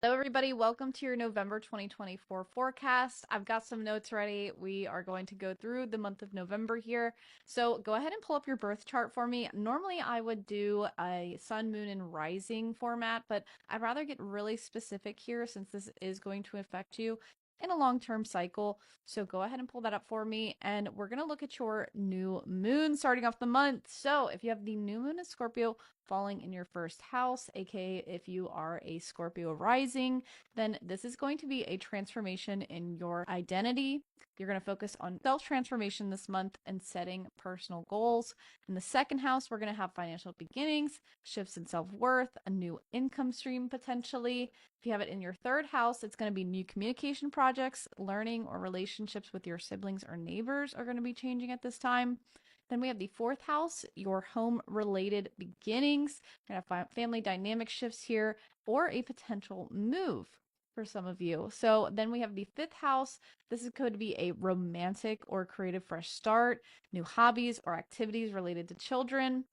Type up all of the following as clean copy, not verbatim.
Hello, everybody. Welcome to your November 2024 forecast. I've got some notes ready. We are going to go through the month of November here. So go ahead and pull up your birth chart for me. Normally, I would do a sun, moon, and rising format, but I'd rather get really specific here since this is going to affect you in a long-term cycle. So go ahead and pull that up for me. And we're going to look at your new moon starting off the month. So if you have the new moon in Scorpio, falling in your first house, aka if you are a Scorpio rising, then this is going to be a transformation in your identity. You're going to focus on self transformation this month and setting personal goals. In the second house, we're going to have financial beginnings, shifts in self worth, a new income stream potentially. If you have it in your third house, it's going to be new communication projects, learning, or relationships with your siblings or neighbors are going to be changing at this time. Then we have the fourth house, your home related beginnings. We're going to have family dynamic shifts here or a potential move for some of you. So then we have the fifth house. This is going to be a romantic or creative fresh start, new hobbies or activities related to children.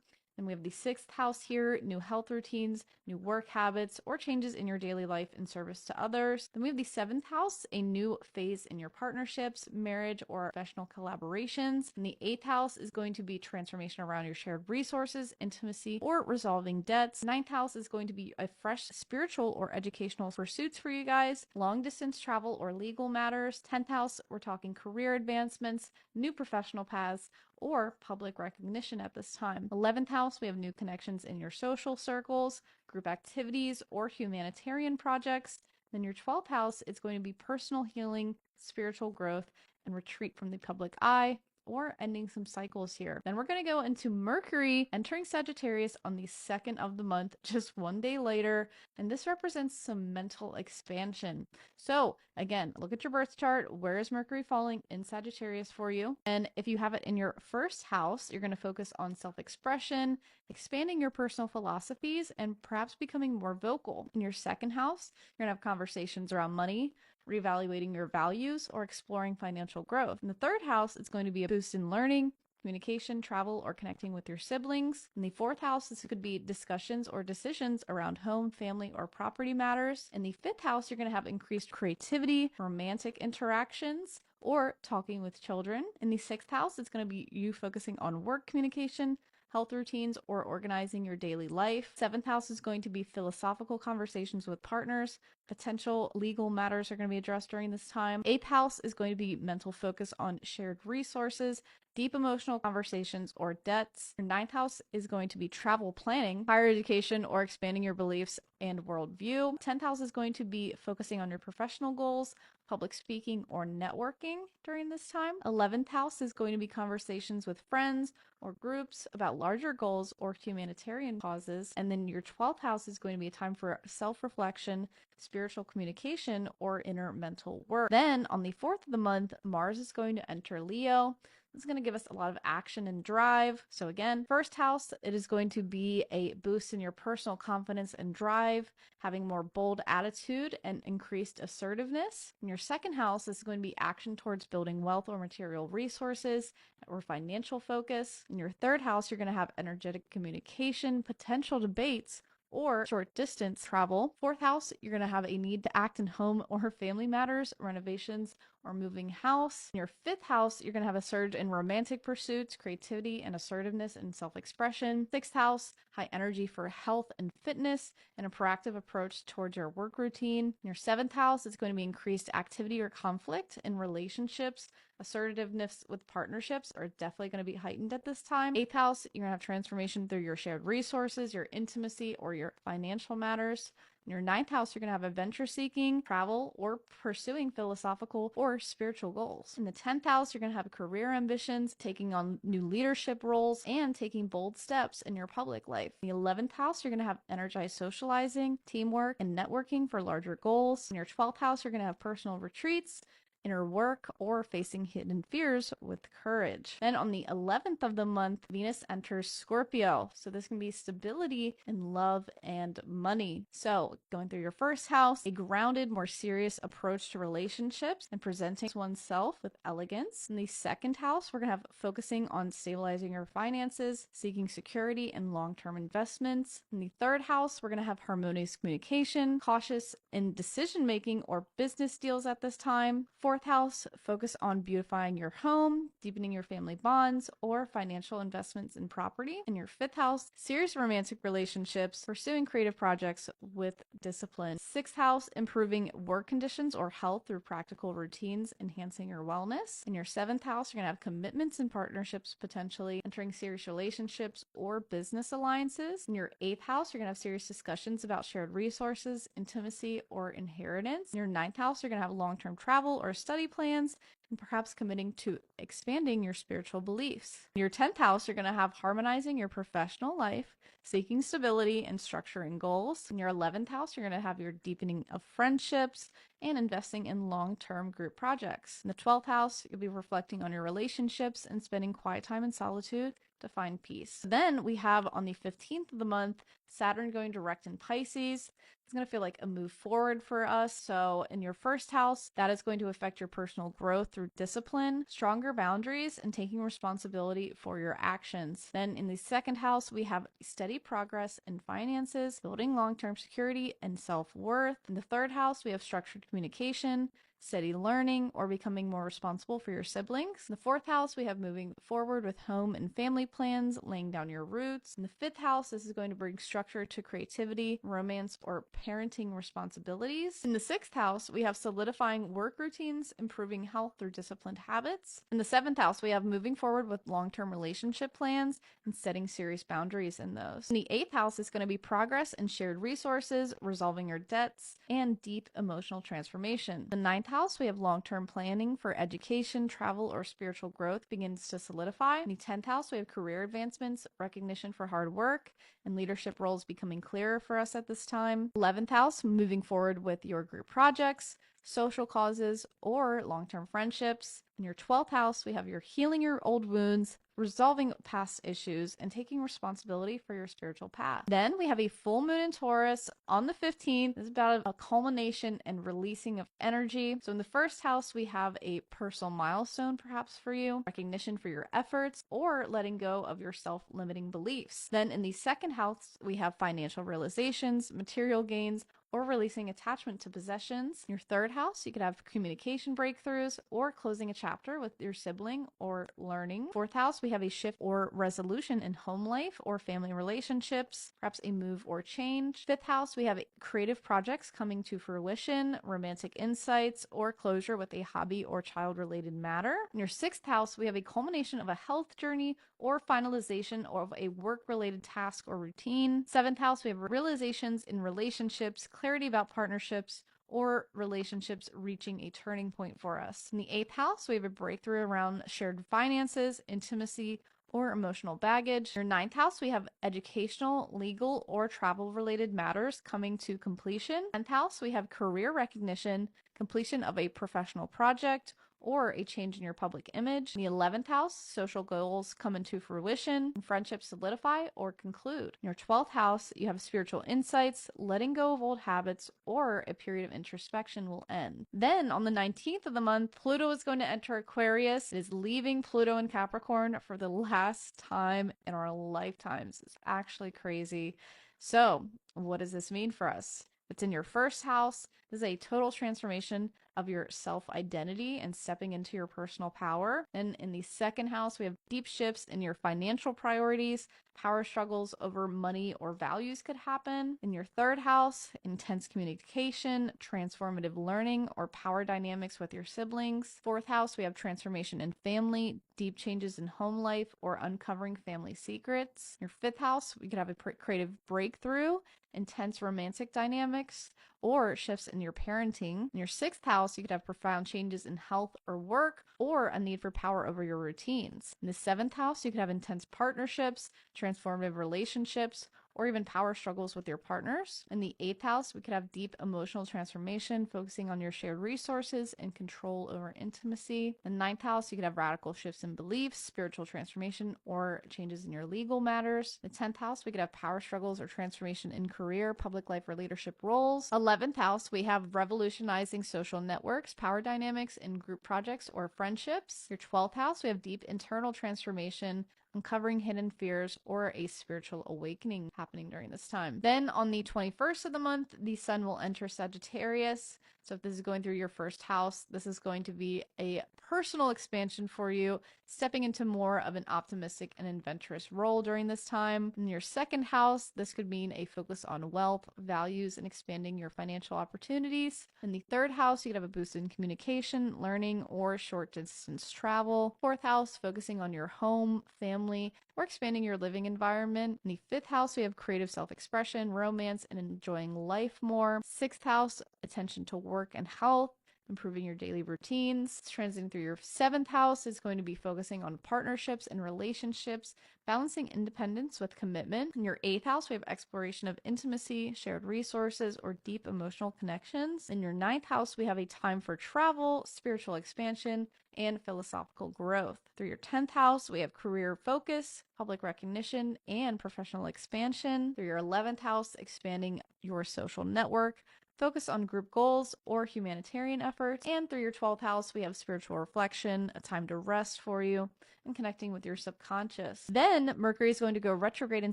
Then we have the sixth house here, new health routines, new work habits, or changes in your daily life in service to others. Then we have the seventh house, a new phase in your partnerships, marriage, or professional collaborations. And the eighth house is going to be transformation around your shared resources, intimacy, or resolving debts. Ninth house is going to be a fresh spiritual or educational pursuits for you guys, long distance travel or legal matters. 10th house, we're talking career advancements, new professional paths, or public recognition at this time. 11th house, we have new connections in your social circles, group activities, or humanitarian projects. Then your 12th house, it's going to be personal healing, spiritual growth, and retreat from the public eye, or ending some cycles here. Then we're going to go into Mercury entering Sagittarius on the 2nd of the month, just one day later, and this represents some mental expansion. So again, look at your birth chart. Where is Mercury falling in Sagittarius for you? And if you have it in your first house, you're going to focus on self-expression, expanding your personal philosophies, and perhaps becoming more vocal. In your second house, you're going to have conversations around money, reevaluating your values, or exploring financial growth. In the third house, it's going to be a boost in learning, communication, travel, or connecting with your siblings. In the fourth house, this could be discussions or decisions around home, family, or property matters. In the fifth house, you're going to have increased creativity, romantic interactions, or talking with children. In the sixth house, it's going to be you focusing on work communication, health routines, or organizing your daily life. Seventh house is going to be philosophical conversations with partners. Potential legal matters are going to be addressed during this time. Eighth house is going to be mental focus on shared resources, deep emotional conversations, or debts. Your ninth house is going to be travel planning, higher education, or expanding your beliefs and worldview. 10th house is going to be focusing on your professional goals, public speaking, or networking during this time. 11th house is going to be conversations with friends or groups about larger goals or humanitarian causes. And then your 12th house is going to be a time for self-reflection, spiritual communication, or inner mental work. Then on the 4th of the month, Mars is going to enter Leo. This is going to give us a lot of action and drive. So again, first house, it is going to be a boost in your personal confidence and drive, having more bold attitude and increased assertiveness. In your second house, this is going to be action towards building wealth or material resources or financial focus. In your third house, you're going to have energetic communication, potential debates, or short distance travel. Fourth house, you're going to have a need to act in home or family matters, renovations, or moving house. In your fifth house, you're going to have a surge in romantic pursuits, creativity, and assertiveness and self-expression. Sixth house, high energy for health and fitness, and a proactive approach towards your work routine. In your seventh house, it's going to be increased activity or conflict in relationships. Assertiveness with partnerships are definitely going to be heightened at this time. Eighth house, you're going to have transformation through your shared resources, your intimacy, or your financial matters. In your ninth house, you're going to have adventure seeking, travel, or pursuing philosophical or spiritual goals. In the 10th house, you're going to have career ambitions, taking on new leadership roles, and taking bold steps in your public life. In the 11th house, you're going to have energized socializing, teamwork, and networking for larger goals. In your 12th house, you're going to have personal retreats, inner work, or facing hidden fears with courage. Then on the 11th of the month, Venus enters Scorpio. So this can be stability in love and money. So going through your first house, a grounded, more serious approach to relationships and presenting oneself with elegance. In the second house, we're going to have focusing on stabilizing your finances, seeking security and long-term investments. In the third house, we're going to have harmonious communication, cautious in decision making or business deals at this time. Fourth house, focus on beautifying your home, deepening your family bonds, or financial investments in property. In your fifth house, serious romantic relationships, pursuing creative projects with discipline. Sixth house, improving work conditions or health through practical routines, enhancing your wellness. In your seventh house, you're going to have commitments and partnerships, potentially entering serious relationships or business alliances. In your eighth house, you're going to have serious discussions about shared resources, intimacy, or inheritance. In your ninth house, you're going to have long-term travel or study plans, and perhaps committing to expanding your spiritual beliefs. In your 10th house, you're going to have harmonizing your professional life, seeking stability, and structuring goals. In your 11th house, you're going to have your deepening of friendships and investing in long-term group projects. In the 12th house, you'll be reflecting on your relationships and spending quiet time in solitude to find peace. Then we have on the 15th of the month, Saturn going direct in Pisces. It's going to feel like a move forward for us. So in your first house, that is going to affect your personal growth through discipline, stronger boundaries, and taking responsibility for your actions. Then in the second house, we have steady progress in finances, building long-term security and self-worth. In the third house, we have structured communication, steady learning, or becoming more responsible for your siblings. In the fourth house, we have moving forward with home and family plans, laying down your roots. In the fifth house, this is going to bring structure to creativity, romance, or parenting responsibilities. In the sixth house, we have solidifying work routines, improving health through disciplined habits. In the seventh house, we have moving forward with long-term relationship plans and setting serious boundaries in those. In the eighth house is going to be progress and shared resources, resolving your debts, and deep emotional transformation. The ninth house, we have long-term planning for education, travel, or spiritual growth begins to solidify. In the 10th house, we have career advancements, recognition for hard work, and leadership roles becoming clearer for us at this time. 11th house, moving forward with your group projects, social causes, or long-term friendships. In your 12th house, we have your healing your old wounds, resolving past issues, and taking responsibility for your spiritual path. Then we have a full moon in Taurus on the 15th. This is about a culmination and releasing of energy. So in the first house, we have a personal milestone perhaps for you, recognition for your efforts, or letting go of your self-limiting beliefs. Then in the second house, we have financial realizations, material gains, or releasing attachment to possessions. In your third house, you could have communication breakthroughs or closing a chapter with your sibling or learning. Fourth house, we have a shift or resolution in home life or family relationships, perhaps a move or change. Fifth house, we have creative projects coming to fruition, romantic insights, or closure with a hobby or child-related matter. In your sixth house, we have a culmination of a health journey or finalization of a work-related task or routine. Seventh house, we have realizations in relationships, clarity about partnerships, or relationships reaching a turning point for us. In the eighth house, we have a breakthrough around shared finances, intimacy, or emotional baggage. In your ninth house, we have educational, legal, or travel-related matters coming to completion. 10th house, we have career recognition, completion of a professional project, or a change in your public image. In the 11th house, social goals come into fruition, and friendships solidify or conclude. In your 12th house, you have spiritual insights, letting go of old habits, or a period of introspection will end. Then on the 19th of the month, Pluto is going to enter Aquarius. It is leaving Pluto in Capricorn for the last time in our lifetimes. It's actually crazy. So what does this mean for us? It's in your first house. This is a total transformation of your self-identity and stepping into your personal power. Then in the second house, we have deep shifts in your financial priorities. Power struggles over money or values could happen. In your third house, intense communication, transformative learning, or power dynamics with your siblings. Fourth house, we have transformation in family, deep changes in home life, or uncovering family secrets. Your fifth house, we could have a creative breakthrough, intense romantic dynamics, or shifts in your parenting. In your sixth house, you could have profound changes in health or work, or a need for power over your routines. In the seventh house, you could have intense partnerships, transformative relationships, or even power struggles with your partners. In the eighth house, we could have deep emotional transformation, focusing on your shared resources and control over intimacy. In the ninth house, you could have radical shifts in beliefs, spiritual transformation, or changes in your legal matters. The 10th house, we could have power struggles or transformation in career, public life, or leadership roles. 11th house, we have revolutionizing social networks, power dynamics in group projects or friendships. Your 12th house, we have deep internal transformation, uncovering hidden fears, or a spiritual awakening happening during this time. Then on the 21st of the month, the sun will enter Sagittarius. So if this is going through your first house, this is going to be a personal expansion for you, stepping into more of an optimistic and adventurous role during this time. In your second house, this could mean a focus on wealth, values, and expanding your financial opportunities. In the third house, you could have a boost in communication, learning, or short distance travel. Fourth house, focusing on your home, family, or expanding your living environment. In the fifth house, we have creative self-expression, romance, and enjoying life more. Sixth house, attention to work and health, improving your daily routines. Transiting through your seventh house is going to be focusing on partnerships and relationships, balancing independence with commitment. In your eighth house, we have exploration of intimacy, shared resources, or deep emotional connections. In your ninth house, we have a time for travel, spiritual expansion, and philosophical growth. Through your 10th house, we have career focus, public recognition, and professional expansion. Through your 11th house, expanding your social network, focus on group goals or humanitarian efforts. And through your 12th house, we have spiritual reflection, a time to rest for you, and connecting with your subconscious. Then Mercury is going to go retrograde in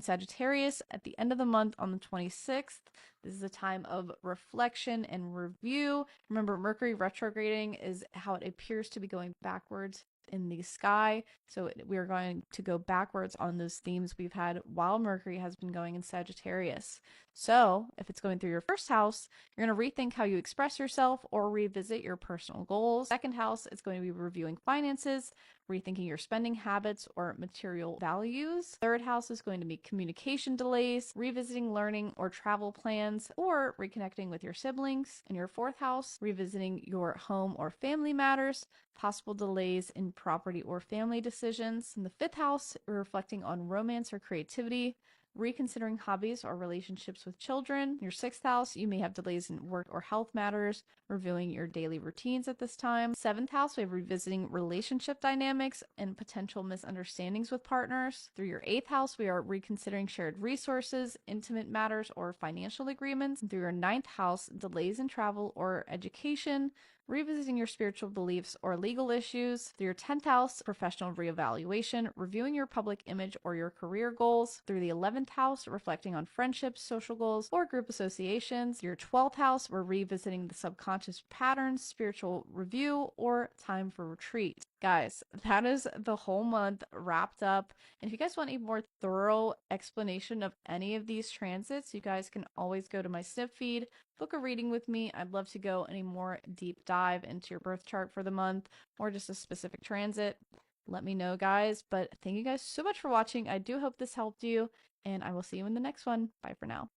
Sagittarius at the end of the month on the 26th. This is a time of reflection and review. Remember, Mercury retrograding is how it appears to be going backwards in the sky. So we are going to go backwards on those themes we've had while Mercury has been going in Sagittarius. So if it's going through your first house, you're going to rethink how you express yourself or revisit your personal goals. Second house is going to be reviewing finances, rethinking your spending habits or material values. Third house is going to be communication delays, revisiting learning or travel plans, or reconnecting with your siblings. In your fourth house, revisiting your home or family matters, possible delays in property or family decisions. In the fifth house, we're reflecting on romance or creativity, reconsidering hobbies or relationships with children. In your sixth house, you may have delays in work or health matters, reviewing your daily routines at this time. Seventh house, we have revisiting relationship dynamics and potential misunderstandings with partners. Through your eighth house, we are reconsidering shared resources, intimate matters, or financial agreements. And through your ninth house, delays in travel or education, revisiting your spiritual beliefs or legal issues. Through your 10th house, professional reevaluation, reviewing your public image or your career goals. Through the 11th house, reflecting on friendships, social goals, or group associations. Your 12th house, we're revisiting the subconscious patterns, spiritual review, or time for retreat. Guys, that is the whole month wrapped up. And if you guys want a more thorough explanation of any of these transits, you guys can always go to my snip feed, book a reading with me. I'd love to go any more deep dive into your birth chart for the month or just a specific transit. Let me know, guys. But thank you guys so much for watching. I do hope this helped you, and I will see you in the next one. Bye for now.